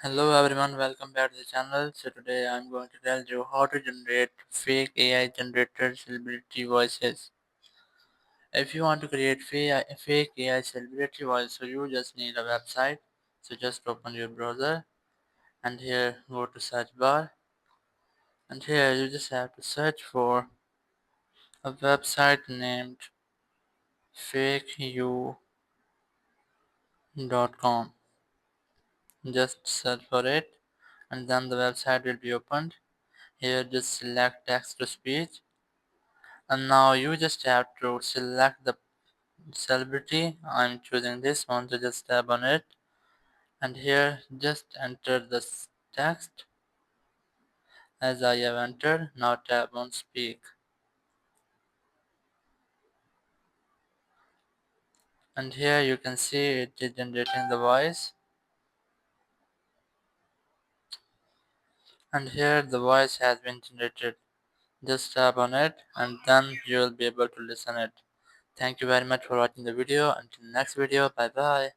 Hello everyone, welcome back to the channel. So today I'm going to tell you how to generate fake AI generated celebrity voices. If you want to create fake AI celebrity voice, so you just need a website. So just open your browser and here go to search bar, and here you just have to search for a website named fakeyou.com. Just search for it and then the website will be opened. Here just select text to speech. And now you just have to select the celebrity. I'm choosing this one, so just tap on it. And here just enter the text as I have entered. Now tap on speak. And here you can see it is generating the voice. And here the voice has been generated. Just tap on it and then you will be able to listen it. Thank you very much for watching the video. Until next video, bye bye.